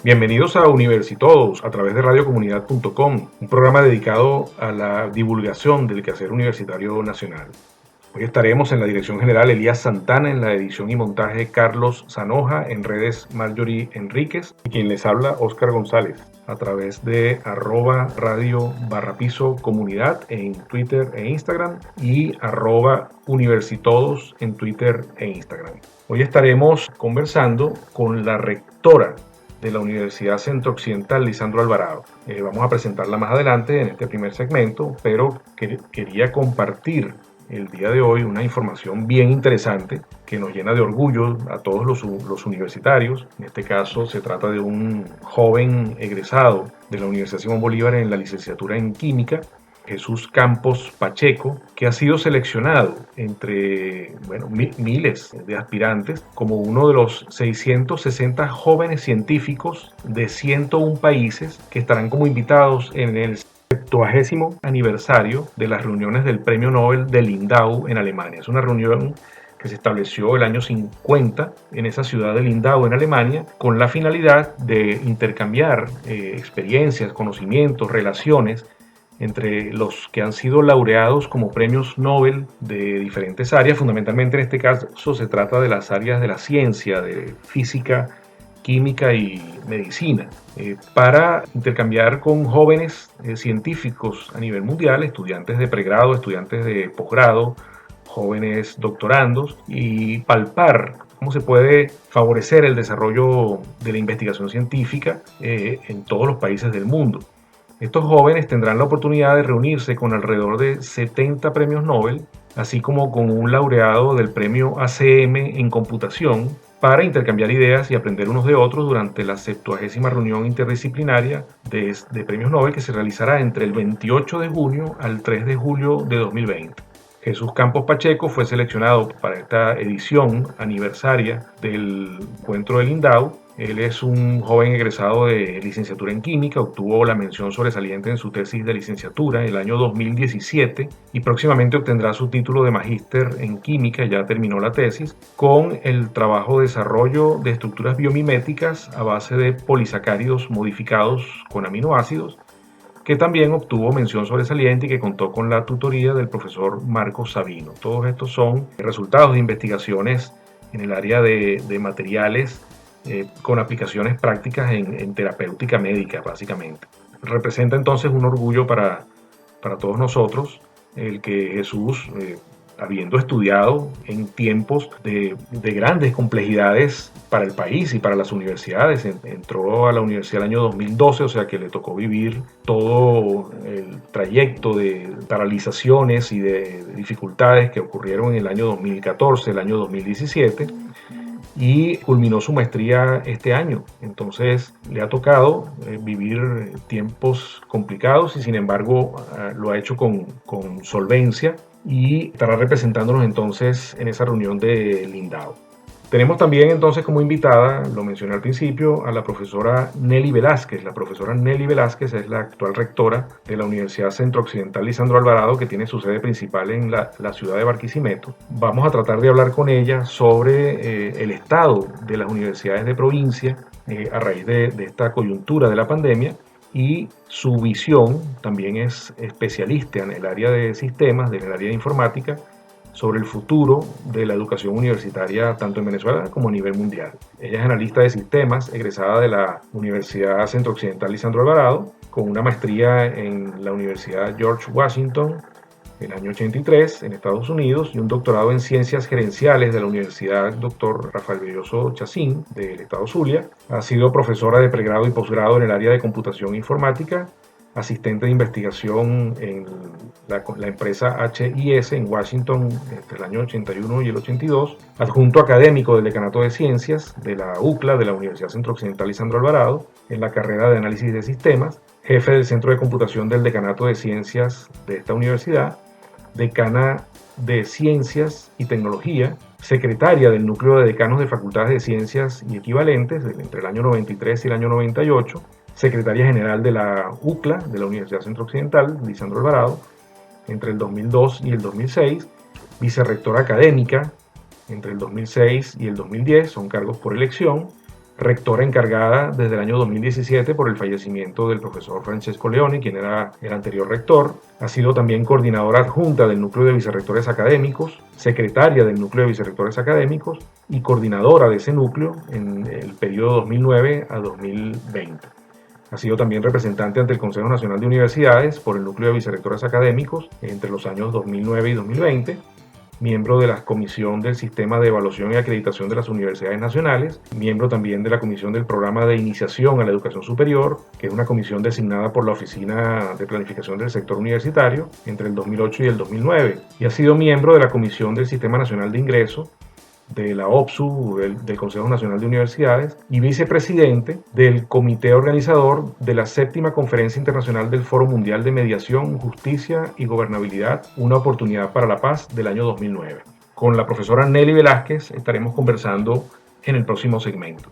Bienvenidos a Universitodos a través de radiocomunidad.com, un programa dedicado a la divulgación del quehacer universitario nacional. Hoy estaremos en la dirección general Elías Santana, en la edición y montaje Carlos Zanoja, en redes Marjorie Enríquez y quien les habla Óscar González a través de @radio_comunidad en Twitter e Instagram y @universitodos en Twitter e Instagram. Hoy estaremos conversando con la rectora de la Universidad Centro Occidental, Lisandro Alvarado. Vamos a presentarla más adelante en este primer segmento, pero quería compartir el día de hoy una información bien interesante que nos llena de orgullo a todos los universitarios. En este caso se trata de un joven egresado de la Universidad Simón Bolívar en la licenciatura en Química, Jesús Campos Pacheco, que ha sido seleccionado entre miles de aspirantes como uno de los 660 jóvenes científicos de 101 países que estarán como invitados en el 70º aniversario de las reuniones del Premio Nobel de Lindau en Alemania. Es una reunión que se estableció el año 50 en esa ciudad de Lindau, en Alemania, con la finalidad de intercambiar experiencias, conocimientos, relaciones entre los que han sido laureados como premios Nobel de diferentes áreas. Fundamentalmente en este caso se trata de las áreas de la ciencia, de física, química y medicina, para intercambiar con jóvenes científicos a nivel mundial, estudiantes de pregrado, estudiantes de posgrado, jóvenes doctorandos, y palpar cómo se puede favorecer el desarrollo de la investigación científica en todos los países del mundo. Estos jóvenes tendrán la oportunidad de reunirse con alrededor de 70 premios Nobel, así como con un laureado del premio ACM en computación, para intercambiar ideas y aprender unos de otros durante la 70ª reunión interdisciplinaria de premios Nobel, que se realizará entre el 28 de junio al 3 de julio de 2020. Jesús Campos Pacheco fue seleccionado para esta edición aniversaria del encuentro de Lindau. Él es un joven egresado de licenciatura en química, obtuvo la mención sobresaliente en su tesis de licenciatura en el año 2017 y próximamente obtendrá su título de magíster en química, ya terminó la tesis, con el trabajo de desarrollo de estructuras biomiméticas a base de polisacáridos modificados con aminoácidos, que también obtuvo mención sobresaliente y que contó con la tutoría del profesor Marcos Sabino. Todos estos son resultados de investigaciones en el área de materiales con aplicaciones prácticas en terapéutica médica, básicamente. Representa entonces un orgullo para todos nosotros el que Jesús, habiendo estudiado en tiempos de grandes complejidades para el país y para las universidades, entró a la universidad el año 2012, o sea que le tocó vivir todo el trayecto de paralizaciones y de dificultades que ocurrieron en el año 2014, el año 2017, y culminó su maestría este año. Entonces le ha tocado vivir tiempos complicados y sin embargo lo ha hecho con solvencia y estará representándonos entonces en esa reunión de Lindau. Tenemos también entonces como invitada, lo mencioné al principio, a la profesora Nelly Velázquez. La profesora Nelly Velázquez es la actual rectora de la Universidad Centro Occidental Lisandro Alvarado, que tiene su sede principal en la ciudad de Barquisimeto. Vamos a tratar de hablar con ella sobre el estado de las universidades de provincia a raíz de esta coyuntura de la pandemia, y su visión. También es especialista en el área de sistemas, en el área de informática, sobre el futuro de la educación universitaria tanto en Venezuela como a nivel mundial. Ella es analista de sistemas, egresada de la Universidad Centro Occidental Lisandro Alvarado, con una maestría en la Universidad George Washington en el año 83 en Estados Unidos y un doctorado en ciencias gerenciales de la Universidad Dr. Rafael Belloso Chacín del estado Zulia. Ha sido profesora de pregrado y posgrado en el área de computación e informática, asistente de investigación en la empresa HIS en Washington entre el año 81 y el 82, adjunto académico del Decanato de Ciencias de la UCLA de la Universidad Centro Occidental Lisandro Alvarado en la carrera de Análisis de Sistemas, jefe del Centro de Computación del Decanato de Ciencias de esta universidad, decana de Ciencias y Tecnología, secretaria del Núcleo de Decanos de Facultades de Ciencias y Equivalentes entre el año 93 y el año 98, secretaria general de la UCLA, de la Universidad Centro Occidental, Lisandro Alvarado, entre el 2002 y el 2006, vicerrectora académica entre el 2006 y el 2010, son cargos por elección, rectora encargada desde el año 2017 por el fallecimiento del profesor Francesco Leoni, quien era el anterior rector. Ha sido también coordinadora adjunta del núcleo de vicerrectores académicos, secretaria del núcleo de vicerrectores académicos y coordinadora de ese núcleo en el periodo 2009 a 2020. Ha sido también representante ante el Consejo Nacional de Universidades por el núcleo de vicerrectores académicos entre los años 2009 y 2020, miembro de la Comisión del Sistema de Evaluación y Acreditación de las Universidades Nacionales, miembro también de la Comisión del Programa de Iniciación a la Educación Superior, que es una comisión designada por la Oficina de Planificación del Sector Universitario entre el 2008 y el 2009, y ha sido miembro de la Comisión del Sistema Nacional de Ingreso, de la OPSU, del Consejo Nacional de Universidades, y vicepresidente del comité organizador de la 7ª Conferencia Internacional del Foro Mundial de Mediación, Justicia y Gobernabilidad, una oportunidad para la paz del año 2009. Con la profesora Nelly Velázquez estaremos conversando en el próximo segmento.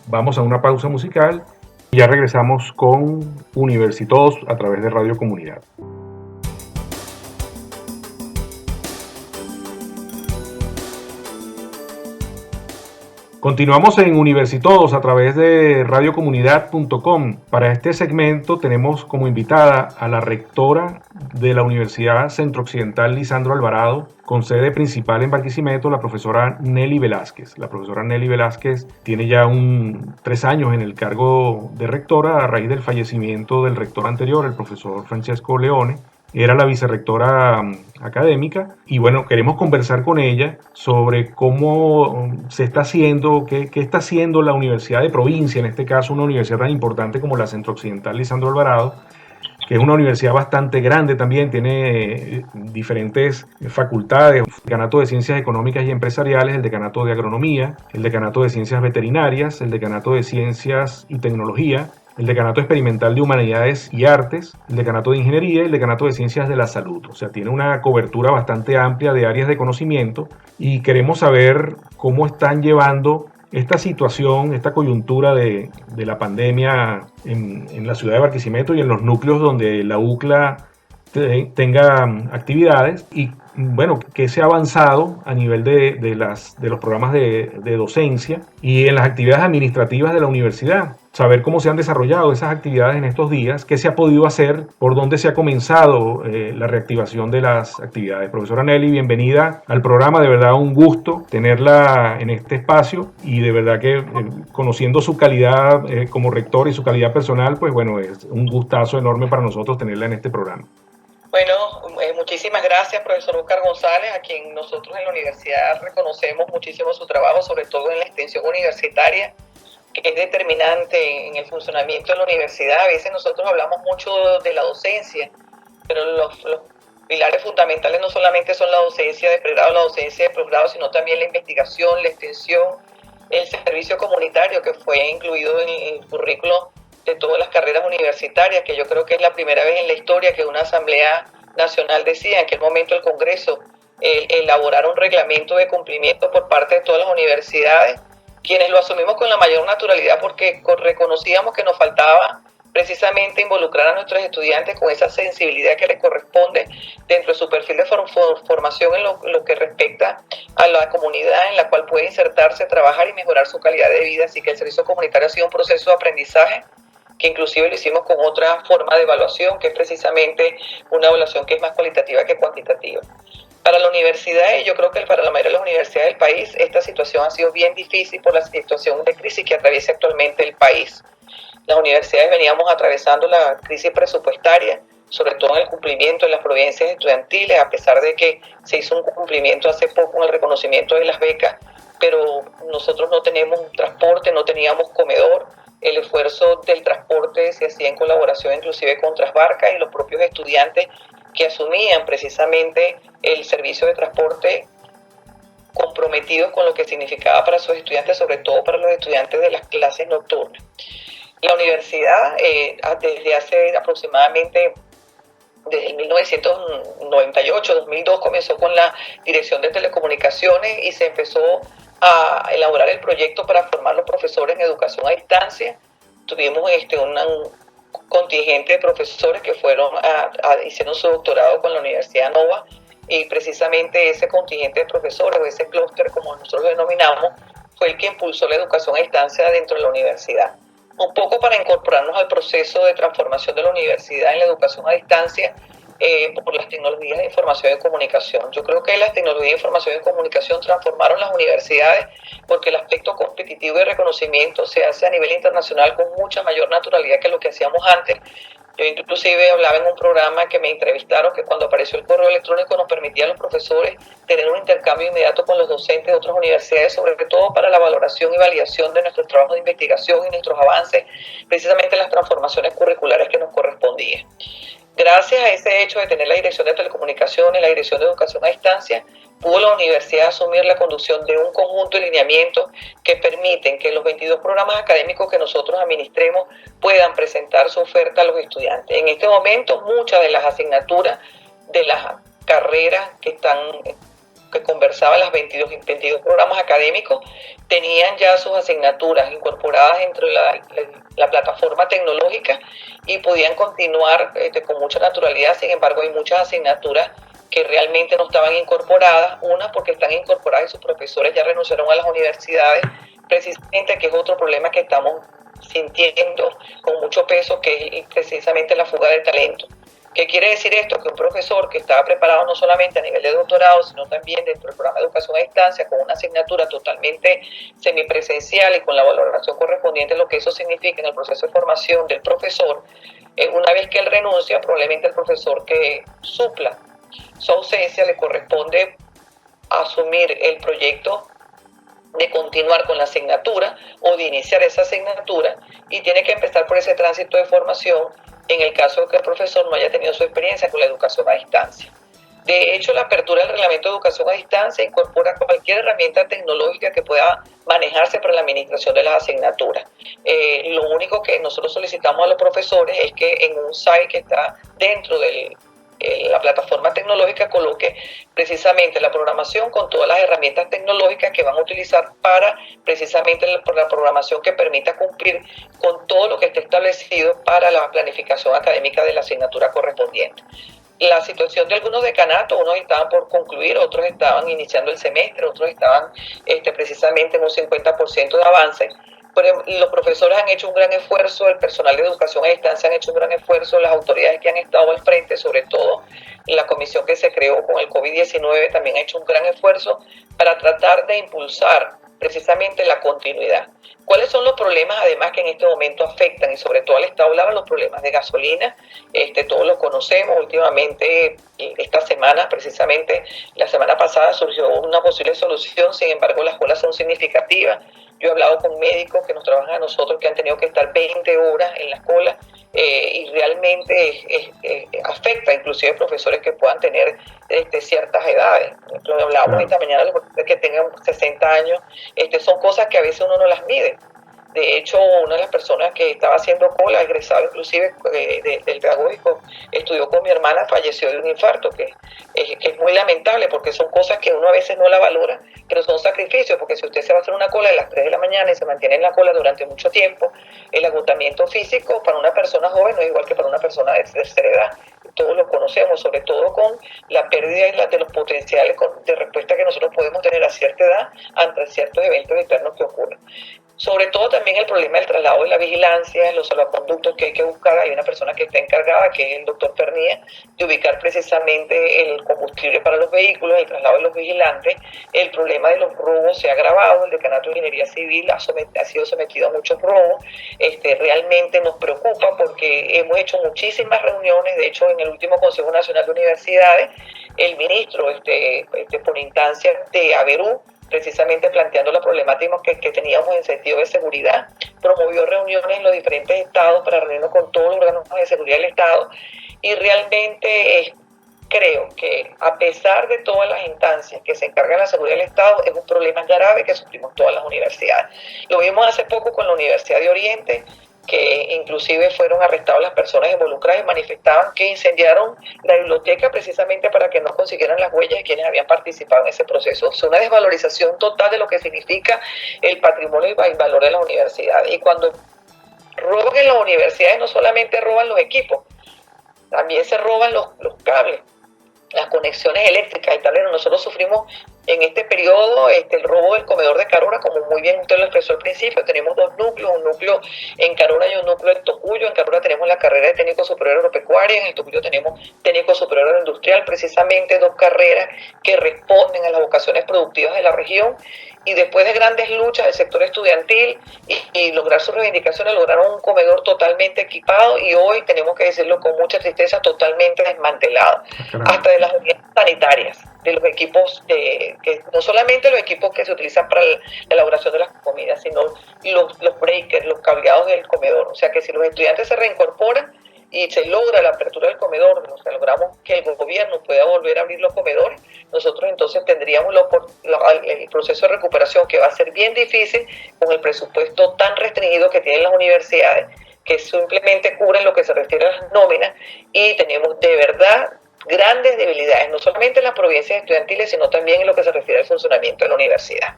Vamos a una pausa musical y ya regresamos con Universitodos a través de Radio Comunidad. Continuamos en Universitodos a través de radiocomunidad.com. Para este segmento tenemos como invitada a la rectora de la Universidad Centro Occidental Lisandro Alvarado, con sede principal en Barquisimeto, la profesora Nelly Velázquez. La profesora Nelly Velázquez tiene ya 3 años en el cargo de rectora a raíz del fallecimiento del rector anterior, el profesor Francesco Leoni. Era la vicerrectora académica y bueno, queremos conversar con ella sobre cómo se está haciendo, qué está haciendo la Universidad de Provincia, en este caso una universidad tan importante como la Centro Occidental Lisandro Alvarado, que es una universidad bastante grande también, tiene diferentes facultades, el decanato de Ciencias Económicas y Empresariales, el decanato de Agronomía, el decanato de Ciencias Veterinarias, el decanato de Ciencias y Tecnología, el Decanato Experimental de Humanidades y Artes, el Decanato de Ingeniería y el Decanato de Ciencias de la Salud. O sea, tiene una cobertura bastante amplia de áreas de conocimiento y queremos saber cómo están llevando esta situación, esta coyuntura de la pandemia en la ciudad de Barquisimeto y en los núcleos donde la UCLA tenga actividades y bueno, que se ha avanzado a nivel de los programas de docencia y en las actividades administrativas de la universidad. Saber cómo se han desarrollado esas actividades en estos días, qué se ha podido hacer, por dónde se ha comenzado la reactivación de las actividades. Profesora Nelly, bienvenida al programa, de verdad un gusto tenerla en este espacio y de verdad que conociendo su calidad como rector y su calidad personal, pues bueno, es un gustazo enorme para nosotros tenerla en este programa. Bueno, muchísimas gracias, profesor Oscar González, a quien nosotros en la universidad reconocemos muchísimo su trabajo, sobre todo en la extensión universitaria, que es determinante en el funcionamiento de la universidad. A veces nosotros hablamos mucho de la docencia, pero los pilares fundamentales no solamente son la docencia de pregrado, la docencia de posgrado, sino también la investigación, la extensión, el servicio comunitario que fue incluido en el currículo de todas las carreras universitarias, que yo creo que es la primera vez en la historia que una Asamblea Nacional decía en aquel momento el Congreso elaborar un reglamento de cumplimiento por parte de todas las universidades, quienes lo asumimos con la mayor naturalidad porque reconocíamos que nos faltaba precisamente involucrar a nuestros estudiantes con esa sensibilidad que les corresponde dentro de su perfil de formación en lo que respecta a la comunidad en la cual puede insertarse, trabajar y mejorar su calidad de vida. Así que el servicio comunitario ha sido un proceso de aprendizaje que inclusive lo hicimos con otra forma de evaluación, que es precisamente una evaluación que es más cualitativa que cuantitativa. Para la universidad, y yo creo que para la mayoría de las universidades del país, esta situación ha sido bien difícil por la situación de crisis que atraviesa actualmente el país. Las universidades veníamos atravesando la crisis presupuestaria, sobre todo en el cumplimiento de las providencias estudiantiles, a pesar de que se hizo un cumplimiento hace poco en el reconocimiento de las becas, pero nosotros no tenemos un transporte, no teníamos comedor. El esfuerzo del transporte se hacía en colaboración inclusive con Trasbarca y los propios estudiantes que asumían precisamente el servicio de transporte, comprometidos con lo que significaba para sus estudiantes, sobre todo para los estudiantes de las clases nocturnas. La universidad, desde hace aproximadamente, desde el 1998-2002, comenzó con la Dirección de Telecomunicaciones y se empezó a elaborar el proyecto para formar los profesores en educación a distancia. Tuvimos un contingente de profesores que hicieron su doctorado con la Universidad Nova, y precisamente ese contingente de profesores, o ese clúster como nosotros lo denominamos, fue el que impulsó la educación a distancia dentro de la universidad. Un poco para incorporarnos al proceso de transformación de la universidad en la educación a distancia por las tecnologías de información y comunicación. Yo creo que las tecnologías de información y comunicación transformaron las universidades porque el aspecto competitivo y reconocimiento se hace a nivel internacional con mucha mayor naturalidad que lo que hacíamos antes. Yo inclusive hablaba en un programa que me entrevistaron que cuando apareció el correo electrónico nos permitía a los profesores tener un intercambio inmediato con los docentes de otras universidades, sobre todo para la valoración y validación de nuestros trabajos de investigación y nuestros avances, precisamente las transformaciones curriculares que nos correspondían. Gracias a ese hecho de tener la Dirección de Telecomunicaciones, la Dirección de Educación a Distancia, pudo la universidad asumir la conducción de un conjunto de lineamientos que permiten que los 22 programas académicos que nosotros administremos puedan presentar su oferta a los estudiantes. En este momento, muchas de las asignaturas de las carreras que conversaban las 22 programas académicos tenían ya sus asignaturas incorporadas dentro de la plataforma tecnológica y podían continuar con mucha naturalidad. Sin embargo, hay muchas asignaturas que realmente no estaban incorporadas, unas porque están incorporadas y sus profesores ya renunciaron a las universidades, precisamente, que es otro problema que estamos sintiendo con mucho peso, que es precisamente la fuga de talento. ¿Qué quiere decir esto? Que un profesor que estaba preparado no solamente a nivel de doctorado, sino también dentro del programa de educación a distancia, con una asignatura totalmente semipresencial y con la valoración correspondiente a lo que eso significa en el proceso de formación del profesor, una vez que él renuncia, probablemente el profesor que supla su ausencia le corresponde asumir el proyecto de continuar con la asignatura o de iniciar esa asignatura y tiene que empezar por ese tránsito de formación en el caso de que el profesor no haya tenido su experiencia con la educación a distancia. De hecho, la apertura del reglamento de educación a distancia incorpora cualquier herramienta tecnológica que pueda manejarse para la administración de las asignaturas. Lo único que nosotros solicitamos a los profesores es que en un site que está dentro de la plataforma tecnológica coloque precisamente la programación con todas las herramientas tecnológicas que van a utilizar para precisamente la programación que permita cumplir con todo lo que esté establecido para la planificación académica de la asignatura correspondiente. La situación de algunos decanatos, unos estaban por concluir, otros estaban iniciando el semestre, otros estaban precisamente en un 50% de avance. Pero los profesores han hecho un gran esfuerzo, el personal de educación a distancia han hecho un gran esfuerzo, las autoridades que han estado al frente, sobre todo la comisión que se creó con el COVID-19, también ha hecho un gran esfuerzo para tratar de impulsar precisamente la continuidad. ¿Cuáles son los problemas además que en este momento afectan y sobre todo al Estado Lara? Los problemas de gasolina, todos los conocemos. Últimamente, esta semana, precisamente la semana pasada surgió una posible solución, sin embargo las colas son significativas. Yo he hablado con médicos que nos trabajan a nosotros que han tenido que estar 20 horas en la cola y realmente afecta inclusive a profesores que puedan tener ciertas edades. Lo hablábamos esta mañana, los profesores que tengan 60 años, son cosas que a veces uno no las mide. De hecho, una de las personas que estaba haciendo cola, egresado inclusive del pedagógico, estudió con mi hermana, falleció de un infarto, que es muy lamentable porque son cosas que uno a veces no la valora, pero son sacrificios, porque si usted se va a hacer una cola a las 3 de la mañana y se mantiene en la cola durante mucho tiempo, el agotamiento físico para una persona joven no es igual que para una persona de tercera edad. Todos lo conocemos, sobre todo con la pérdida de los potenciales de respuesta que nosotros podemos tener a cierta edad ante ciertos eventos externos que ocurren. Sobre todo también el problema del traslado de la vigilancia, los salvoconductos que hay que buscar. Hay una persona que está encargada, que es el doctor Pernía, de ubicar precisamente el combustible para los vehículos, el traslado de los vigilantes. El problema de los robos se ha agravado, el Decanato de Ingeniería Civil ha sido sometido a muchos robos. Realmente nos preocupa porque hemos hecho muchísimas reuniones. De hecho, en el último Consejo Nacional de Universidades, el ministro, por instancia de Averú, precisamente planteando la problemática que teníamos en sentido de seguridad, promovió reuniones en los diferentes estados para reunirnos con todos los órganos de seguridad del estado y realmente creo que a pesar de todas las instancias que se encargan de la seguridad del estado, es un problema grave que sufrimos todas las universidades. Lo vimos hace poco con la Universidad de Oriente, que inclusive fueron arrestadas las personas involucradas y manifestaban que incendiaron la biblioteca precisamente para que no consiguieran las huellas de quienes habían participado en ese proceso. Es una desvalorización total de lo que significa el patrimonio y el valor de las universidades. Y cuando roban en las universidades no solamente roban los equipos, también se roban los cables, las conexiones eléctricas, el tablero. Nosotros sufrimos En este periodo, el robo del comedor de Carora, como muy bien usted lo expresó al principio, tenemos dos núcleos, un núcleo en Carora y un núcleo en Tocuyo. En Carora tenemos la carrera de técnico superior agropecuario, en el Tocuyo tenemos técnico superior agroindustrial, precisamente dos carreras que responden a las vocaciones productivas de la región. Y después de grandes luchas del sector estudiantil y lograr sus reivindicaciones, lograron un comedor totalmente equipado y hoy, tenemos que decirlo con mucha tristeza, totalmente desmantelado. Hasta de las unidades sanitarias, de los equipos, que no solamente los equipos que se utilizan para la elaboración de las comidas, sino los breakers, los cableados del comedor. O sea que si los estudiantes se reincorporan y se logra la apertura del comedor, o sea, logramos que el gobierno pueda volver a abrir los comedores, nosotros entonces tendríamos el proceso de recuperación, que va a ser bien difícil con el presupuesto tan restringido que tienen las universidades, que simplemente cubren lo que se refiere a las nóminas, y tenemos de verdad grandes debilidades, no solamente en las provincias estudiantiles, sino también en lo que se refiere al funcionamiento de la universidad.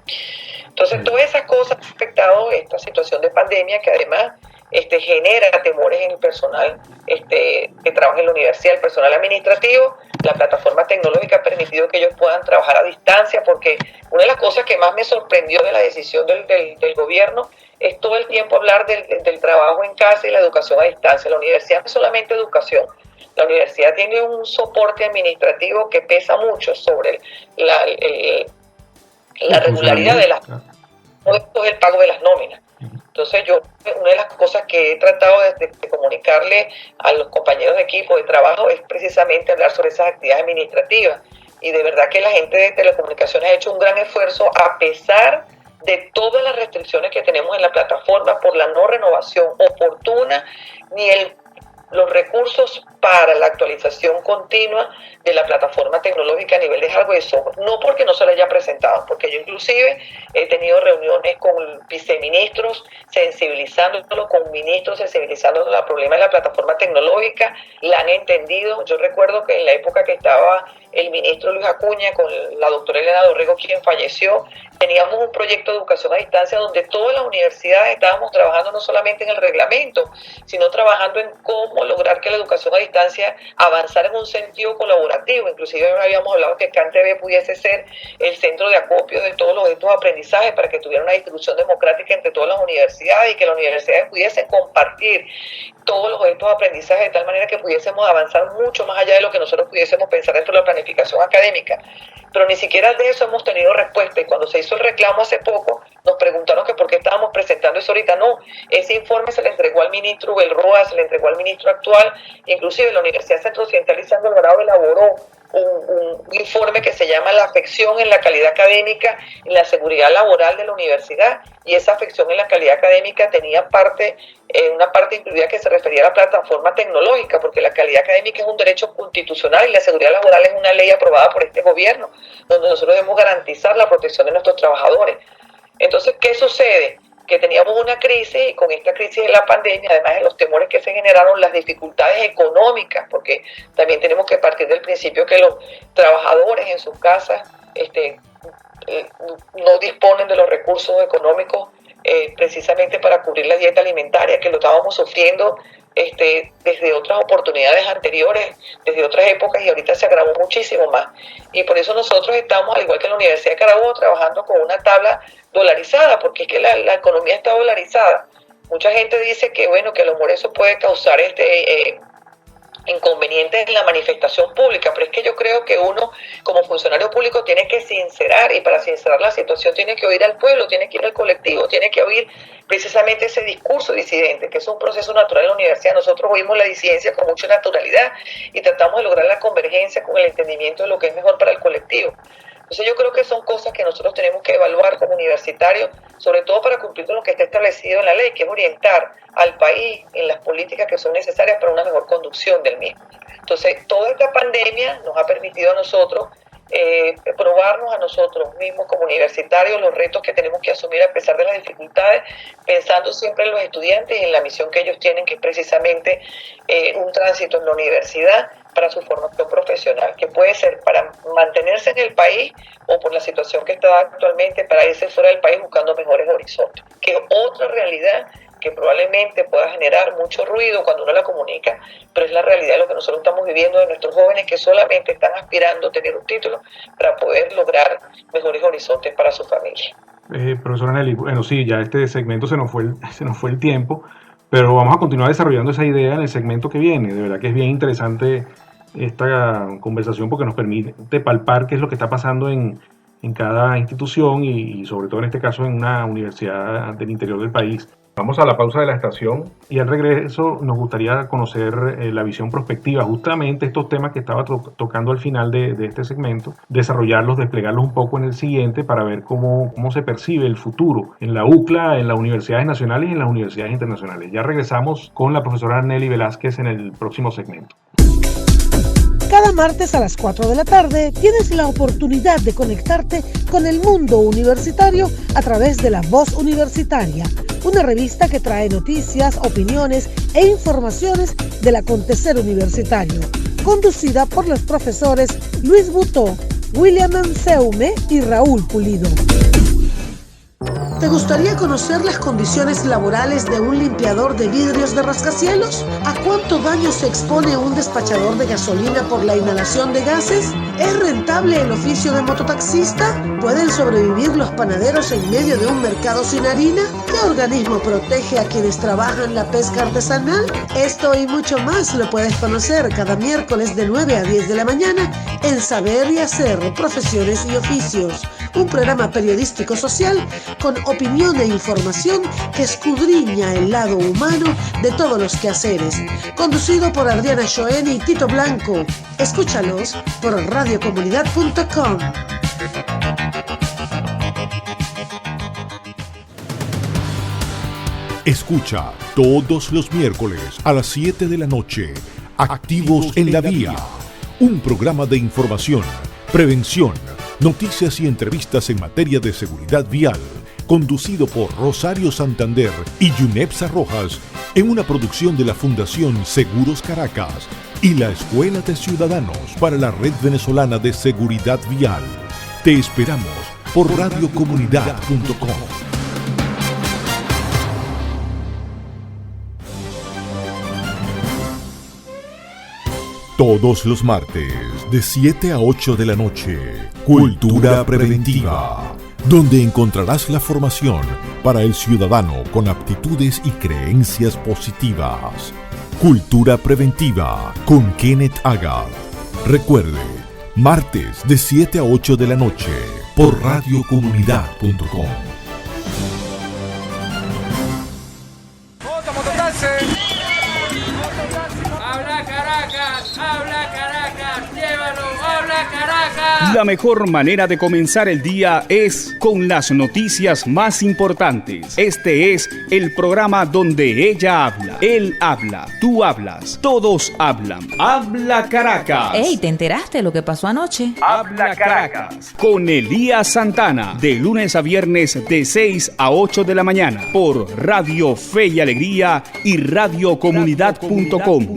Entonces, todas esas cosas han afectado esta situación de pandemia, que además genera temores en el personal que trabaja en la universidad, el personal administrativo. La plataforma tecnológica ha permitido que ellos puedan trabajar a distancia, porque una de las cosas que más me sorprendió de la decisión del gobierno es todo el tiempo hablar del trabajo en casa y la educación a distancia. La universidad no es solamente educación. La universidad tiene un soporte administrativo que pesa mucho sobre la regularidad de las... Esto es el pago de las nóminas. Entonces una de las cosas que he tratado de comunicarle a los compañeros de equipo de trabajo es precisamente hablar sobre esas actividades administrativas. Y de verdad que la gente de telecomunicaciones ha hecho un gran esfuerzo, a pesar de todas las restricciones que tenemos en la plataforma por la no renovación oportuna, ni los recursos para la actualización continua de la plataforma tecnológica a nivel de hardware y software. No porque no se la haya presentado, porque yo inclusive he tenido reuniones con viceministros, sensibilizándolo, con ministros, sensibilizándolo al problema de la plataforma tecnológica, la han entendido. Yo recuerdo que en la época que estaba el ministro Luis Acuña con la doctora Elena Dorrego, quien falleció, teníamos un proyecto de educación a distancia donde todas las universidades estábamos trabajando no solamente en el reglamento, sino trabajando en cómo lograr que la educación a distancia avanzara en un sentido colaborativo. Inclusive habíamos hablado que CanTV pudiese ser el centro de acopio de todos los estos aprendizajes para que tuviera una distribución democrática entre todas las universidades y que las universidades pudiesen compartir todos los estos aprendizajes de tal manera que pudiésemos avanzar mucho más allá de lo que nosotros pudiésemos pensar dentro de la planificación académica. Pero ni siquiera de eso hemos tenido respuesta, y cuando se hizo el reclamo hace poco nos preguntaron que por qué estábamos presentando eso ahorita. No, ese informe se le entregó al ministro Belroa, se le entregó al ministro actual, inclusive la Universidad Centro Occidental Lisandro Alvarado elaboró un informe que se llama La afección en la calidad académica y la seguridad laboral de la universidad, y esa afección en la calidad académica tenía una parte incluida que se refería a la plataforma tecnológica, porque la calidad académica es un derecho constitucional y la seguridad laboral es una ley aprobada por este gobierno, donde nosotros debemos garantizar la protección de nuestros trabajadores. Entonces, ¿qué sucede? Que teníamos una crisis, y con esta crisis de la pandemia, además de los temores que se generaron, las dificultades económicas, porque también tenemos que partir del principio que los trabajadores en sus casas no disponen de los recursos económicos precisamente para cubrir la dieta alimentaria, que lo estábamos sufriendo desde otras oportunidades anteriores, desde otras épocas, y ahorita se agravó muchísimo más. Y por eso nosotros estamos, al igual que la Universidad de Carabobo, trabajando con una tabla dolarizada, porque es que la economía está dolarizada. Mucha gente dice que, bueno, que a lo mejor eso puede causar inconvenientes en la manifestación pública, pero es que yo creo que uno como funcionario público tiene que sincerar, y para sincerar la situación tiene que oír al pueblo, tiene que ir al colectivo, tiene que oír precisamente ese discurso disidente, que es un proceso natural en la universidad. Nosotros oímos la disidencia con mucha naturalidad y tratamos de lograr la convergencia con el entendimiento de lo que es mejor para el colectivo. Entonces yo creo que son cosas que nosotros tenemos que evaluar como universitarios, sobre todo para cumplir con lo que está establecido en la ley, que es orientar al país en las políticas que son necesarias para una mejor conducción del mismo. Entonces, toda esta pandemia nos ha permitido a nosotros probarnos a nosotros mismos como universitarios los retos que tenemos que asumir a pesar de las dificultades, pensando siempre en los estudiantes y en la misión que ellos tienen, que es precisamente un tránsito en la universidad para su formación profesional, que puede ser para mantenerse en el país o por la situación que está actualmente para irse fuera del país buscando mejores horizontes, que es otra realidad que probablemente pueda generar mucho ruido cuando uno la comunica, pero es la realidad de lo que nosotros estamos viviendo de nuestros jóvenes que solamente están aspirando a tener un título para poder lograr mejores horizontes para su familia. Profesora Nelly, bueno, sí, ya este segmento se nos fue el tiempo, pero vamos a continuar desarrollando esa idea en el segmento que viene. De verdad que es bien interesante esta conversación porque nos permite palpar qué es lo que está pasando en cada institución y sobre todo en este caso en una universidad del interior del país. Vamos a la pausa de la estación y al regreso nos gustaría conocer la visión prospectiva, justamente estos temas que estaba tocando al final de este segmento, desarrollarlos, desplegarlos un poco en el siguiente para ver cómo se percibe el futuro en la UCLA, en las universidades nacionales y en las universidades internacionales. Ya regresamos con la profesora Nelly Velázquez en el próximo segmento. Cada martes a las 4 de la tarde tienes la oportunidad de conectarte con el mundo universitario a través de La Voz Universitaria, una revista que trae noticias, opiniones e informaciones del acontecer universitario, conducida por los profesores Luis Butó, William Anseume y Raúl Pulido. ¿Te gustaría conocer las condiciones laborales de un limpiador de vidrios de rascacielos? ¿A cuánto daño se expone un despachador de gasolina por la inhalación de gases? ¿Es rentable el oficio de mototaxista? ¿Pueden sobrevivir los panaderos en medio de un mercado sin harina? ¿Qué organismo protege a quienes trabajan la pesca artesanal? Esto y mucho más lo puedes conocer cada miércoles de 9 a 10 de la mañana en Saber y Hacer, Profesiones y Oficios, un programa periodístico social con opinión e información que escudriña el lado humano de todos los quehaceres. Conducido por Adriana Schoen y Tito Blanco. Escúchalos por radiocomunidad.com. Escucha todos los miércoles a las 7 de la noche, Activos en la Vía, un programa de información, prevención, noticias y entrevistas en materia de seguridad vial, conducido por Rosario Santander y Yunepsa Rojas, en una producción de la Fundación Seguros Caracas y la Escuela de Ciudadanos para la Red Venezolana de Seguridad Vial. Te esperamos por radiocomunidad.com. Todos los martes, de 7 a 8 de la noche, Cultura Preventiva, donde encontrarás la formación para el ciudadano con aptitudes y creencias positivas. Cultura Preventiva con Kenneth Agar. Recuerde, martes de 7 a 8 de la noche por radiocomunidad.com. La mejor manera de comenzar el día es con las noticias más importantes. Este es el programa donde ella habla, él habla, tú hablas, todos hablan. Habla Caracas. Ey, ¿te enteraste de lo que pasó anoche? Habla Caracas. Con Elías Santana, de lunes a viernes de 6 a 8 de la mañana, por Radio Fe y Alegría y radiocomunidad.com.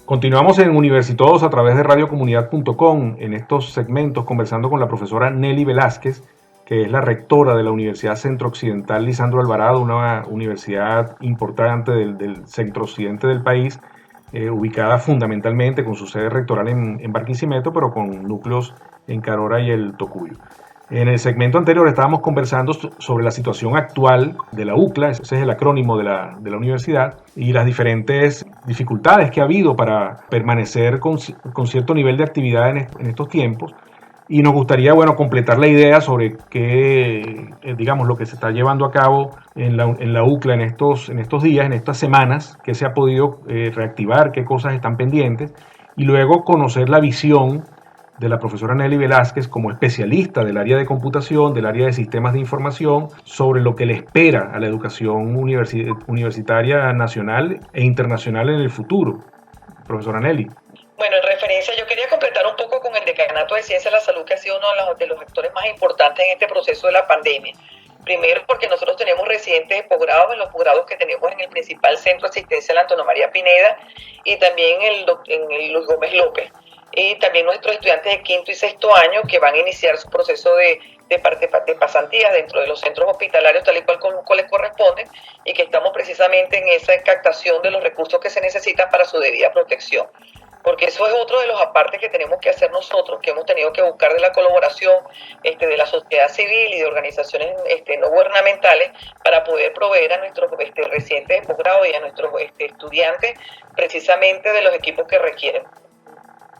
Continuamos en Universitodos a través de radiocomunidad.com en estos segmentos conversando con la profesora Nelly Velázquez, que es la rectora de la Universidad Centro Occidental Lisandro Alvarado, una universidad importante del centro occidente del país, ubicada fundamentalmente con su sede rectoral en Barquisimeto, pero con núcleos en Carora y el Tocuyo. En el segmento anterior estábamos conversando sobre la situación actual de la UCLA, ese es el acrónimo de la universidad, y las diferentes dificultades que ha habido para permanecer con cierto nivel de actividad en estos tiempos. Y nos gustaría, completar la idea sobre qué, digamos, lo que se está llevando a cabo en la UCLA en estos días, en estas semanas, qué se ha podido reactivar, qué cosas están pendientes, y luego conocer la visión de la profesora Nelly Velázquez como especialista del área de computación, del área de sistemas de información, sobre lo que le espera a la educación universitaria nacional e internacional en el futuro. Profesora Nelly. Bueno, en referencia, yo quería completar un poco con el Decanato de Ciencia de la Salud, que ha sido uno de los actores más importantes en este proceso de la pandemia. Primero, porque nosotros tenemos residentes de posgrado, en los posgrados que tenemos en el principal centro asistencial Antonio María Pineda y también en el Luis Gómez López. y también nuestros estudiantes de quinto y sexto año que van a iniciar su proceso de pasantías dentro de los centros hospitalarios tal y cual como les corresponden, y que estamos precisamente en esa captación de los recursos que se necesitan para su debida protección. Porque eso es otro de los apartes que tenemos que hacer nosotros, que hemos tenido que buscar de la colaboración de la sociedad civil y de organizaciones no gubernamentales para poder proveer a nuestros residentes de posgrado y a nuestros estudiantes precisamente de los equipos que requieren.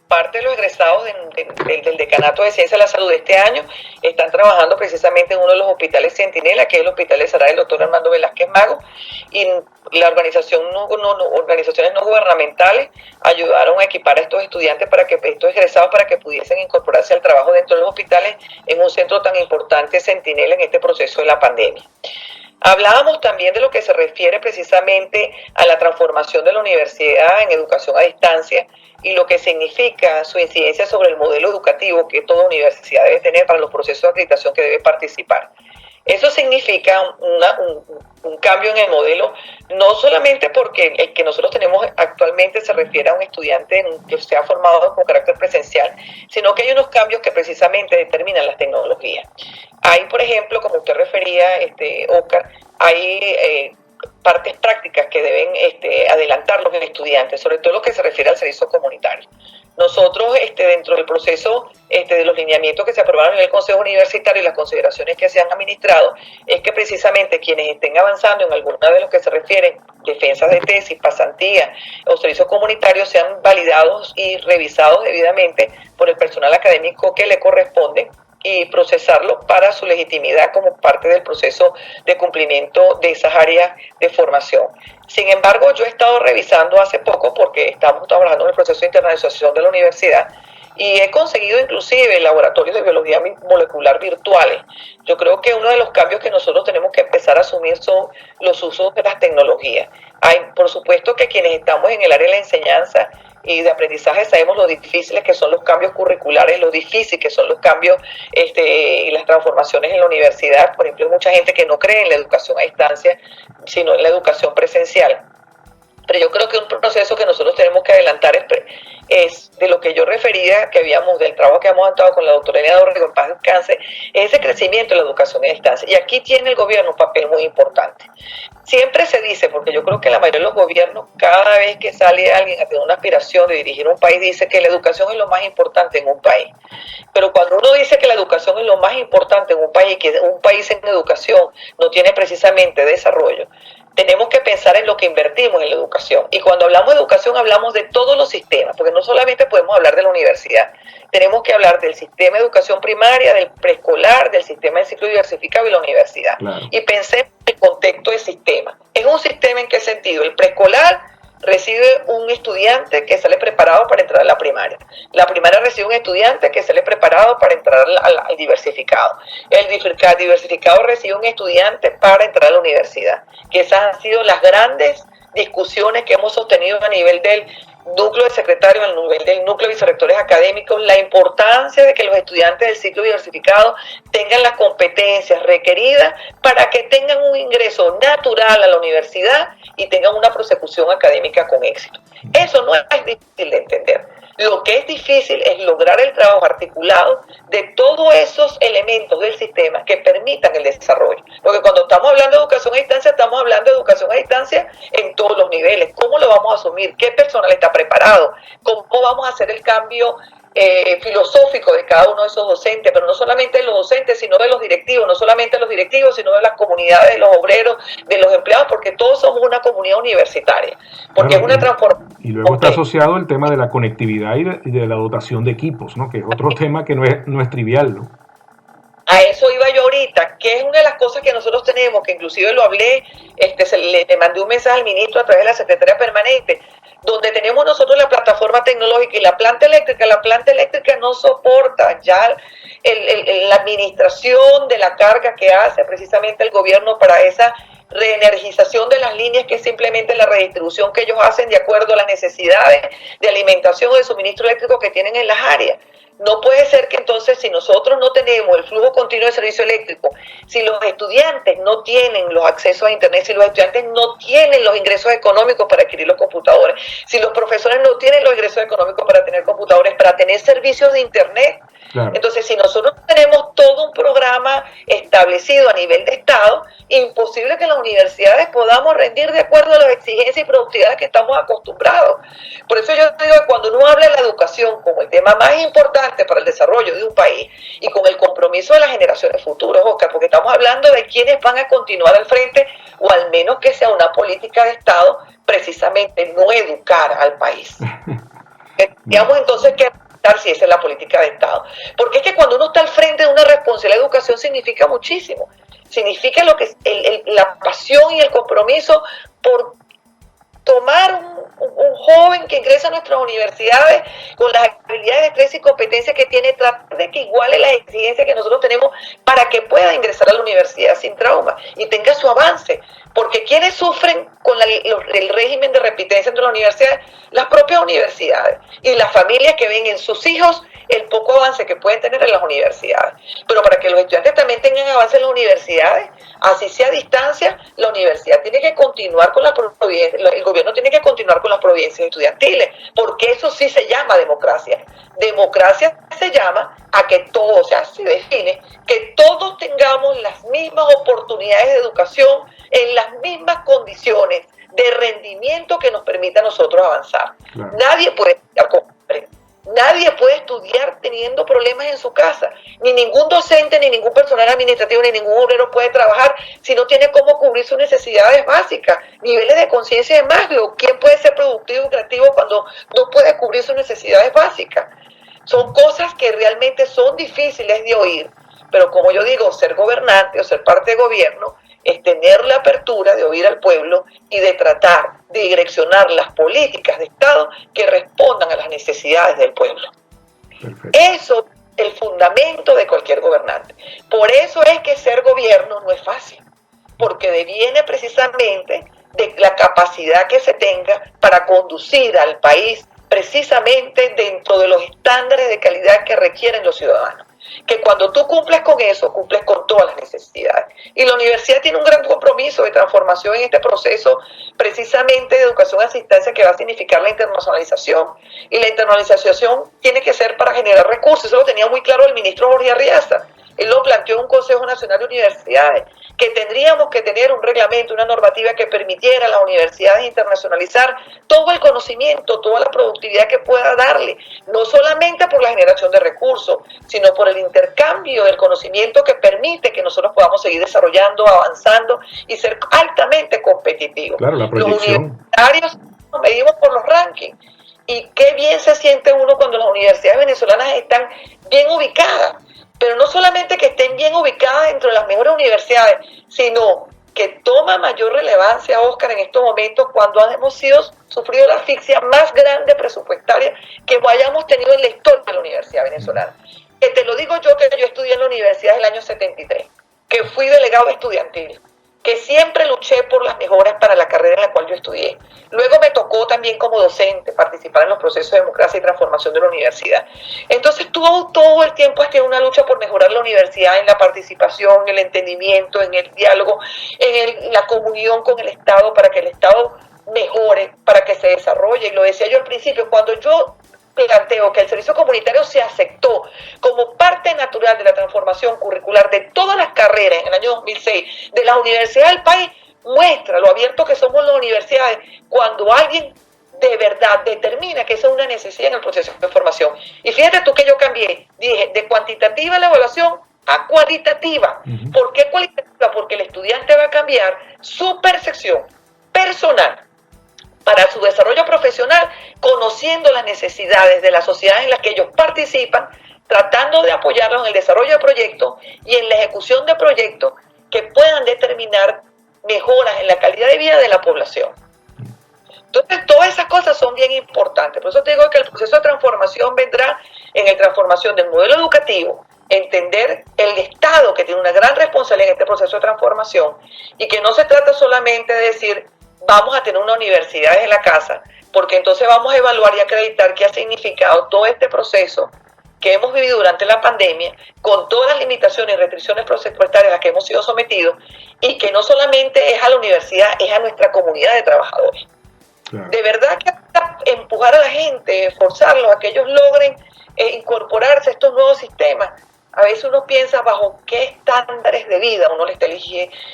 Parte de los egresados del Decanato de Ciencia de la Salud de este año están trabajando precisamente en uno de los hospitales Centinela, que es el Hospital de Saray del doctor Armando Velázquez Mago, y la organizaciones no gubernamentales ayudaron a equipar a estos estudiantes, estos egresados, para que pudiesen incorporarse al trabajo dentro de los hospitales en un centro tan importante, Centinela, en este proceso de la pandemia. Hablábamos también de lo que se refiere precisamente a la transformación de la universidad en educación a distancia y lo que significa su incidencia sobre el modelo educativo que toda universidad debe tener para los procesos de acreditación que debe participar. Eso significa un cambio en el modelo, no solamente porque el que nosotros tenemos actualmente se refiere a un estudiante que se ha formado con carácter presencial, sino que hay unos cambios que precisamente determinan las tecnologías. Hay, por ejemplo, como usted refería, Oscar, hay partes prácticas que deben adelantar los estudiantes, sobre todo lo que se refiere al servicio comunitario. Nosotros, dentro del proceso de los lineamientos que se aprobaron en el Consejo Universitario y las consideraciones que se han administrado, es que precisamente quienes estén avanzando en alguna de los que se refieren defensas de tesis, pasantías o servicios comunitarios sean validados y revisados debidamente por el personal académico que le corresponde y procesarlo para su legitimidad como parte del proceso de cumplimiento de esas áreas de formación. Sin embargo, yo he estado revisando hace poco, porque estamos trabajando en el proceso de internacionalización de la universidad, y he conseguido inclusive laboratorios de biología molecular virtuales. Yo creo que uno de los cambios que nosotros tenemos que empezar a asumir son los usos de las tecnologías. Por supuesto que quienes estamos en el área de la enseñanza y de aprendizaje sabemos lo difíciles que son los cambios curriculares, lo difícil que son los cambios y las transformaciones en la universidad. Por ejemplo, hay mucha gente que no cree en la educación a distancia, sino en la educación presencial. Pero yo creo que un proceso que nosotros tenemos que adelantar es de lo que yo refería, del trabajo que hemos avanzado con la doctora Elena Dorrego, en paz descanse, es ese crecimiento de la educación a distancia. Y aquí tiene el gobierno un papel muy importante. Siempre se dice, porque yo creo que la mayoría de los gobiernos, cada vez que sale alguien a tener una aspiración de dirigir un país, dice que la educación es lo más importante en un país. Pero cuando uno dice que la educación es lo más importante en un país, y que un país en educación no tiene precisamente desarrollo, tenemos que pensar en lo que invertimos en la educación. Y cuando hablamos de educación, hablamos de todos los sistemas, porque no solamente podemos hablar de la universidad. Tenemos que hablar del sistema de educación primaria, del preescolar, del sistema de ciclo diversificado y la universidad. Claro. Y pensemos en el contexto del sistema. ¿Es un sistema en qué sentido? El preescolar recibe un estudiante que sale preparado para entrar a la primaria. La primaria recibe un estudiante que sale preparado para entrar al diversificado. El diversificado recibe un estudiante para entrar a la universidad. Que esas han sido las grandes discusiones que hemos sostenido a nivel del núcleo de secretarios, a nivel del núcleo de vicerrectores académicos, la importancia de que los estudiantes del ciclo diversificado tengan las competencias requeridas para que tengan un ingreso natural a la universidad y tengan una prosecución académica con éxito. Eso no es difícil de entender. Lo que es difícil es lograr el trabajo articulado de todos esos elementos del sistema que permitan el desarrollo. Porque cuando estamos hablando de educación a distancia, estamos hablando de educación a distancia en todos los niveles. ¿Cómo lo vamos a asumir? ¿Qué personal está preparado? ¿Cómo vamos a hacer el cambio filosófico de cada uno de esos docentes? Pero no solamente de los docentes, sino de los directivos, no solamente de los directivos, sino de las comunidades, de los obreros, de los empleados, porque todos somos una comunidad universitaria, porque es una transformación. Y luego está asociado el tema de la conectividad y de la dotación de equipos, ¿no? Que es otro tema que no es trivial, ¿no? A eso iba yo ahorita, que es una de las cosas que nosotros tenemos, que inclusive lo hablé, le mandé un mensaje al ministro a través de la secretaria permanente, donde tenemos nosotros la plataforma tecnológica y la planta eléctrica no soporta ya la administración de la carga que hace precisamente el gobierno para esa reenergización de las líneas, que es simplemente la redistribución que ellos hacen de acuerdo a las necesidades de alimentación o de suministro eléctrico que tienen en las áreas. No puede ser que entonces, si nosotros no tenemos el flujo continuo de servicio eléctrico, si los estudiantes no tienen los accesos a internet, si los estudiantes no tienen los ingresos económicos para adquirir los computadores, si los profesores no tienen los ingresos económicos para tener computadores, para tener servicios de internet, claro. Entonces, si nosotros tenemos todo un programa establecido a nivel de Estado, imposible que las universidades podamos rendir de acuerdo a las exigencias y productividades que estamos acostumbrados. Por eso yo digo que cuando uno habla de la educación como el tema más importante para el desarrollo de un país y con el compromiso de las generaciones futuras, Oscar, porque estamos hablando de quienes van a continuar al frente, o al menos que sea una política de Estado, precisamente no educar al país. Digamos entonces que si esa es la política de Estado. Porque es que cuando uno está al frente de una responsabilidad de educación significa muchísimo. Significa lo que la pasión y el compromiso por tomar un joven que ingresa a nuestras universidades con las habilidades, destrezas y competencias que tiene, tratar de que iguale las exigencias que nosotros tenemos para que pueda ingresar a la universidad sin trauma y tenga su avance. Porque quienes sufren con el régimen de repitencia entre las universidades, las propias universidades y las familias que ven en sus hijos el poco avance que pueden tener en las universidades. Pero para que los estudiantes también tengan avance en las universidades, así sea a distancia, la universidad tiene que continuar con la providencia, el gobierno tiene que continuar con las providencias estudiantiles, porque eso sí se llama democracia. Democracia se llama a que todos, o sea, se define que todos tengamos las mismas oportunidades de educación en las mismas condiciones de rendimiento que nos permita a nosotros avanzar. Claro. Nadie puede estudiar con hambre. Nadie puede estudiar teniendo problemas en su casa. Ni ningún docente, ni ningún personal administrativo, ni ningún obrero puede trabajar si no tiene cómo cubrir sus necesidades básicas. Niveles de conciencia de Maslow. ¿Quién puede ser productivo y creativo cuando no puede cubrir sus necesidades básicas? Son cosas que realmente son difíciles de oír. Pero como yo digo, ser gobernante o ser parte de gobierno es tener la apertura de oír al pueblo y de tratar de direccionar las políticas de Estado que respondan a las necesidades del pueblo. Perfecto. Eso es el fundamento de cualquier gobernante. Por eso es que ser gobierno no es fácil, porque deviene precisamente de la capacidad que se tenga para conducir al país precisamente dentro de los estándares de calidad que requieren los ciudadanos. Que cuando tú cumples con eso, cumples con todas las necesidades. Y la universidad tiene un gran compromiso de transformación en este proceso, precisamente de educación a distancia, que va a significar la internacionalización. Y la internacionalización tiene que ser para generar recursos. Eso lo tenía muy claro el ministro Jorge Arriaza. Él lo planteó en un Consejo Nacional de Universidades, que tendríamos que tener un reglamento, una normativa que permitiera a las universidades internacionalizar todo el conocimiento, toda la productividad que pueda darle, no solamente por la generación de recursos, sino por el intercambio del conocimiento que permite que nosotros podamos seguir desarrollando, avanzando y ser altamente competitivos. Claro, la proyección. Los universitarios nos medimos por los rankings. Y qué bien se siente uno cuando las universidades venezolanas están bien ubicadas. Pero no solamente que estén bien ubicadas dentro de las mejores universidades, sino que toma mayor relevancia, Oscar, en estos momentos cuando hemos sufrido la asfixia más grande presupuestaria que hayamos tenido en la historia de la universidad venezolana. Que te lo digo yo, que yo estudié en la universidad del año 73, que fui delegado estudiantil, que siempre luché por las mejoras para la carrera en la cual yo estudié. Luego me tocó también como docente participar en los procesos de democracia y transformación de la universidad. Entonces todo el tiempo ha sido una lucha por mejorar la universidad en la participación, en el entendimiento, en el diálogo, en la comunión con el Estado para que el Estado mejore, para que se desarrolle. Y lo decía yo al principio, cuando yo planteo que el servicio comunitario se aceptó como parte natural de la transformación curricular de todas las carreras en el año 2006 de las universidades del país, muestra lo abierto que somos las universidades cuando alguien de verdad determina que esa es una necesidad en el proceso de formación. Y fíjate tú que yo cambié, dije de cuantitativa la evaluación a cualitativa. ¿Por qué cualitativa? Porque el estudiante va a cambiar su percepción personal para su desarrollo profesional, conociendo las necesidades de la sociedad en la que ellos participan, tratando de apoyarlos en el desarrollo de proyectos y en la ejecución de proyectos que puedan determinar mejoras en la calidad de vida de la población. Entonces, todas esas cosas son bien importantes. Por eso te digo que el proceso de transformación vendrá en la transformación del modelo educativo, entender el Estado que tiene una gran responsabilidad en este proceso de transformación y que no se trata solamente de decir vamos a tener una universidad en la casa, porque entonces vamos a evaluar y acreditar qué ha significado todo este proceso que hemos vivido durante la pandemia, con todas las limitaciones y restricciones presupuestarias a las que hemos sido sometidos, y que no solamente es a la universidad, es a nuestra comunidad de trabajadores. Claro. De verdad que empujar a la gente, forzarlos a que ellos logren incorporarse a estos nuevos sistemas. A veces uno piensa bajo qué estándares de vida uno le está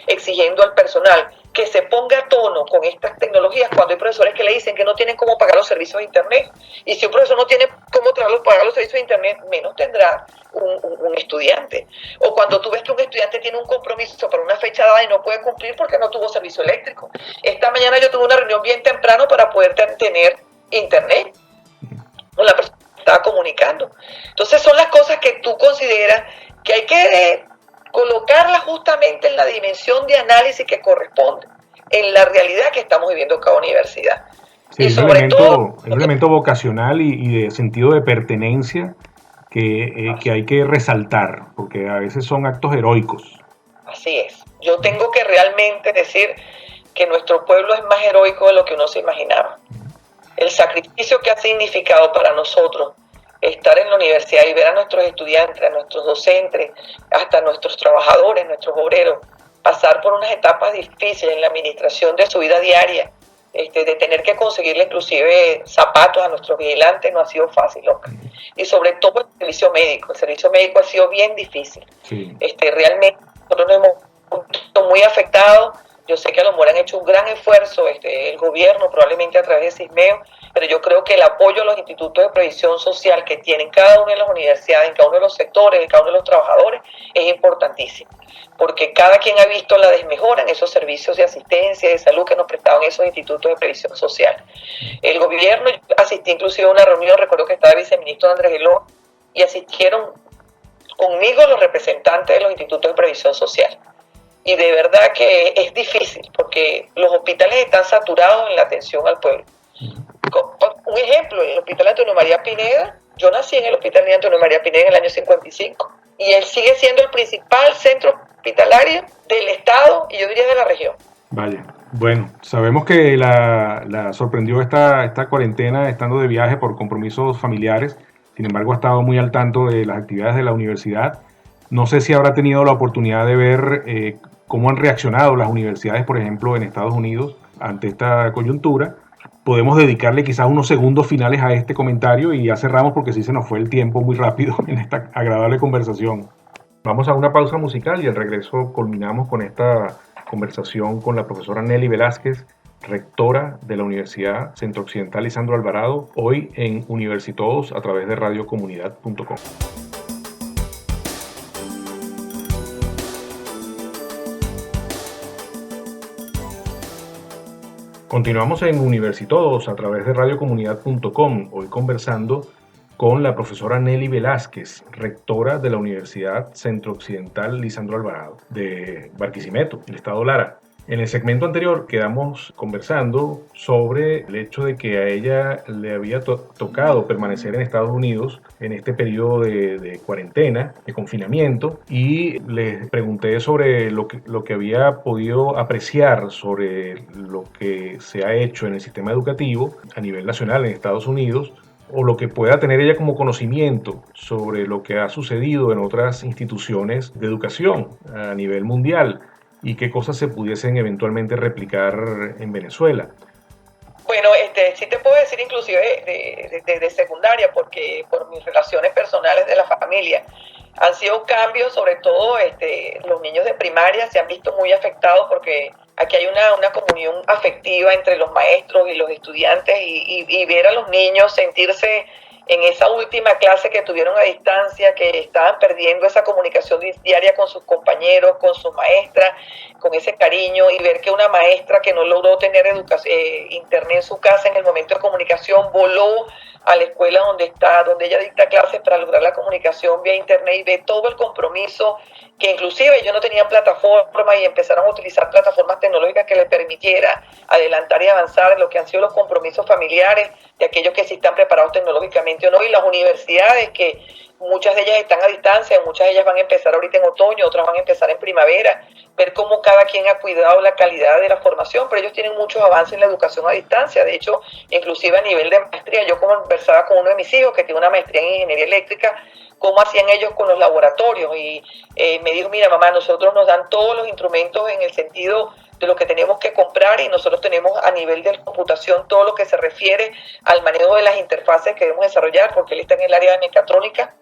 exigiendo al personal que se ponga a tono con estas tecnologías, cuando hay profesores que le dicen que no tienen cómo pagar los servicios de internet, y si un profesor no tiene cómo pagar los servicios de internet, menos tendrá un estudiante. O cuando tú ves que un estudiante tiene un compromiso para una fecha dada y no puede cumplir porque no tuvo servicio eléctrico. Esta mañana yo tuve una reunión bien temprano para poder tener internet con la persona que estaba comunicando. Entonces son las cosas que tú consideras que hay que colocarlas justamente en la dimensión de análisis que corresponde en la realidad que estamos viviendo en cada universidad. Sí, y sobre todo es un elemento vocacional y de sentido de pertenencia que hay que resaltar, porque a veces son actos heroicos. Así es. Yo tengo que realmente decir que nuestro pueblo es más heroico de lo que uno se imaginaba. El sacrificio que ha significado para nosotros estar en la universidad y ver a nuestros estudiantes, a nuestros docentes, hasta nuestros trabajadores, nuestros obreros, pasar por unas etapas difíciles en la administración de su vida diaria, de tener que conseguirle inclusive zapatos a nuestros vigilantes, no ha sido fácil, Oscar. Y sobre todo el servicio médico ha sido bien difícil. Sí. Realmente nosotros nos hemos visto muy afectados. Yo sé que a lo mejor han hecho un gran esfuerzo el gobierno, probablemente a través de CISMEO, pero yo creo que el apoyo a los institutos de previsión social que tienen cada una de las universidades, en cada uno de los sectores, en cada uno de los trabajadores, es importantísimo. Porque cada quien ha visto la desmejora en esos servicios de asistencia, de salud que nos prestaban esos institutos de previsión social. El gobierno, yo asistí inclusive a una reunión, recuerdo que estaba el viceministro Andrés Geló, y asistieron conmigo los representantes de los institutos de previsión social. Y de verdad que es difícil, porque los hospitales están saturados en la atención al pueblo. Un ejemplo, el Hospital Antonio María Pineda, yo nací en el Hospital de Antonio María Pineda en el año 55, y él sigue siendo el principal centro hospitalario del estado y yo diría de la región. Vaya, bueno, sabemos que la sorprendió esta cuarentena estando de viaje por compromisos familiares, sin embargo ha estado muy al tanto de las actividades de la universidad. No sé si habrá tenido la oportunidad de ver cómo han reaccionado las universidades, por ejemplo, en Estados Unidos ante esta coyuntura. Podemos dedicarle quizás unos segundos finales a este comentario y ya cerramos porque sí se nos fue el tiempo muy rápido en esta agradable conversación. Vamos a una pausa musical y al regreso culminamos con esta conversación con la profesora Nelly Velázquez, rectora de la Universidad Centro Occidental Lisandro Alvarado, hoy en Universitodos a través de radiocomunidad.com. Continuamos en Universitodos a través de radiocomunidad.com, hoy conversando con la profesora Nelly Velázquez, rectora de la Universidad Centro Occidental Lisandro Alvarado de Barquisimeto, el estado Lara. En el segmento anterior quedamos conversando sobre el hecho de que a ella le había tocado permanecer en Estados Unidos en este periodo de cuarentena, de confinamiento, y les pregunté sobre lo que había podido apreciar sobre lo que se ha hecho en el sistema educativo a nivel nacional en Estados Unidos, o lo que pueda tener ella como conocimiento sobre lo que ha sucedido en otras instituciones de educación a nivel mundial, y qué cosas se pudiesen eventualmente replicar en Venezuela. Bueno, sí te puedo decir inclusive de secundaria, porque por mis relaciones personales de la familia han sido cambios, sobre todo los niños de primaria se han visto muy afectados porque aquí hay una comunión afectiva entre los maestros y los estudiantes y ver a los niños sentirse en esa última clase que tuvieron a distancia, que estaban perdiendo esa comunicación diaria con sus compañeros, con su maestra, con ese cariño, y ver que una maestra que no logró tener internet en su casa en el momento de comunicación voló a la escuela donde ella dicta clases para lograr la comunicación vía internet, y ve todo el compromiso, que inclusive ellos no tenían plataforma y empezaron a utilizar plataformas tecnológicas que les permitiera adelantar y avanzar en lo que han sido los compromisos familiares de aquellos que sí están preparados tecnológicamente o no, y las universidades que muchas de ellas están a distancia, muchas de ellas van a empezar ahorita en otoño, otras van a empezar en primavera, ver cómo cada quien ha cuidado la calidad de la formación, pero ellos tienen muchos avances en la educación a distancia. De hecho, inclusive a nivel de maestría, yo conversaba con uno de mis hijos que tiene una maestría en ingeniería eléctrica, cómo hacían ellos con los laboratorios, y me dijo, mira mamá, nosotros nos dan todos los instrumentos en el sentido de lo que tenemos que comprar, y nosotros tenemos a nivel de computación todo lo que se refiere al manejo de las interfaces que debemos desarrollar, porque él está en el área de mecatrónica,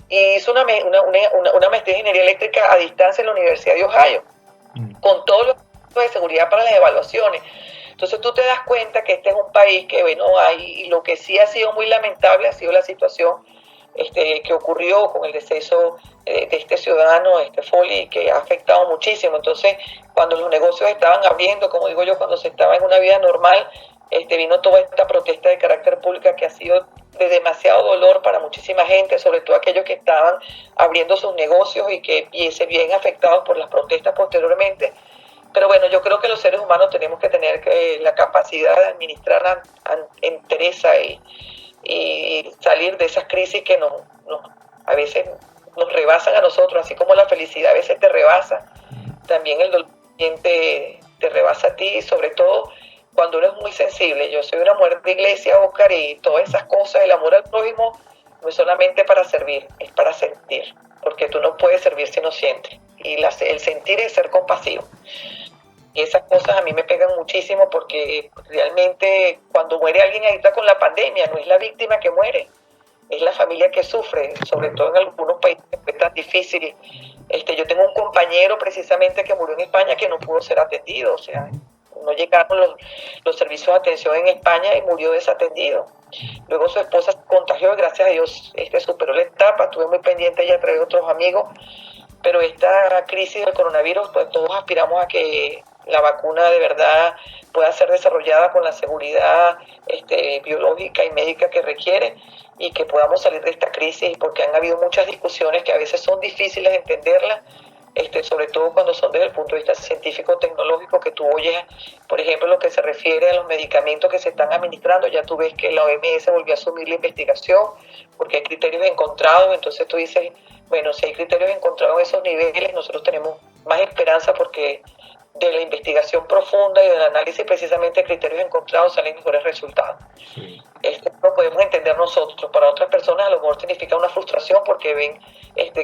y hizo una maestría en ingeniería eléctrica a distancia en la Universidad de Ohio, con todos los de seguridad para las evaluaciones. Entonces tú te das cuenta que este es un país que, bueno, y lo que sí ha sido muy lamentable ha sido la situación que ocurrió con el deceso de este ciudadano, Foley, que ha afectado muchísimo. Entonces, cuando los negocios estaban abriendo, como digo yo, cuando se estaba en una vida normal, vino toda esta protesta de carácter público que ha sido de demasiado dolor para muchísima gente, sobre todo aquellos que estaban abriendo sus negocios y que se ven afectados por las protestas posteriormente. Pero bueno, yo creo que los seres humanos tenemos que tener la capacidad de administrar entereza y salir de esas crisis que a veces nos rebasan a nosotros, así como la felicidad a veces te rebasa, también el dolor te rebasa a ti, sobre todo cuando uno es muy sensible. Yo soy una mujer de iglesia, Oscar, y todas esas cosas, el amor al prójimo no es solamente para servir, es para sentir, porque tú no puedes servir si no sientes, y el sentir es ser compasivo. Y esas cosas a mí me pegan muchísimo, porque realmente cuando muere alguien ahorita con la pandemia, no es la víctima que muere, es la familia que sufre, sobre todo en algunos países que es tan difícil. Yo tengo un compañero precisamente que murió en España que no pudo ser atendido, o sea, no llegaron los servicios de atención en España y murió desatendido. Luego su esposa se contagió y gracias a Dios superó la etapa, estuve muy pendiente, ella trae otros amigos, pero esta crisis del coronavirus, pues todos aspiramos a que la vacuna de verdad pueda ser desarrollada con la seguridad biológica y médica que requiere, y que podamos salir de esta crisis, porque han habido muchas discusiones que a veces son difíciles de entenderlas, sobre todo cuando son desde el punto de vista científico-tecnológico, que tú oyes, por ejemplo, lo que se refiere a los medicamentos que se están administrando. Ya tú ves que la OMS volvió a asumir la investigación porque hay criterios encontrados. Entonces tú dices, bueno, si hay criterios encontrados en esos niveles, nosotros tenemos más esperanza, porque de la investigación profunda y del análisis precisamente de criterios encontrados salen mejores resultados. Sí. Esto lo podemos entender nosotros. Para otras personas a lo mejor significa una frustración porque ven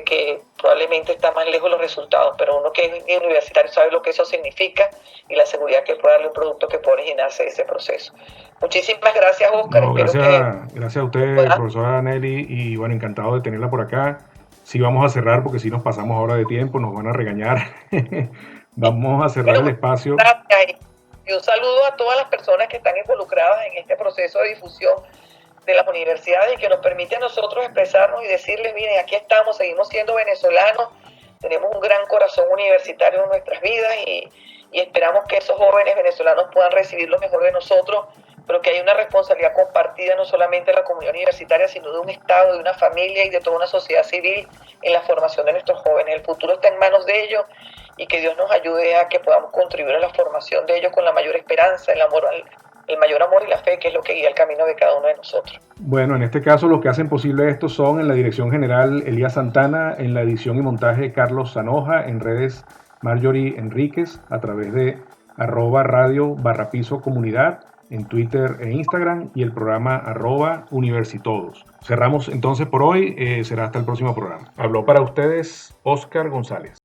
que probablemente está más lejos los resultados, pero uno que es universitario sabe lo que eso significa y la seguridad que puede darle un producto que puede originarse de ese proceso. Muchísimas gracias, Oscar. No, gracias a usted, profesora Nelly, y bueno, encantado de tenerla por acá. Sí, vamos a cerrar porque si nos pasamos ahora de tiempo nos van a regañar. Vamos a cerrar el espacio. Gracias. Y un saludo a todas las personas que están involucradas en este proceso de difusión de las universidades y que nos permite a nosotros expresarnos y decirles, miren, aquí estamos, seguimos siendo venezolanos, tenemos un gran corazón universitario en nuestras vidas y esperamos que esos jóvenes venezolanos puedan recibir lo mejor de nosotros, pero que hay una responsabilidad compartida no solamente de la comunidad universitaria, sino de un Estado, de una familia y de toda una sociedad civil en la formación de nuestros jóvenes. El futuro está en manos de ellos y que Dios nos ayude a que podamos contribuir a la formación de ellos con la mayor esperanza, el mayor amor y la fe, que es lo que guía el camino de cada uno de nosotros. Bueno, en este caso los que hacen posible esto son en la dirección general Elías Santana, en la edición y montaje Carlos Zanoja, en redes Marjorie Enríquez, a través de @radio_comunidad, en Twitter e Instagram, y el programa @Universitodos. Cerramos entonces por hoy, será hasta el próximo programa. Habló para ustedes Oscar González.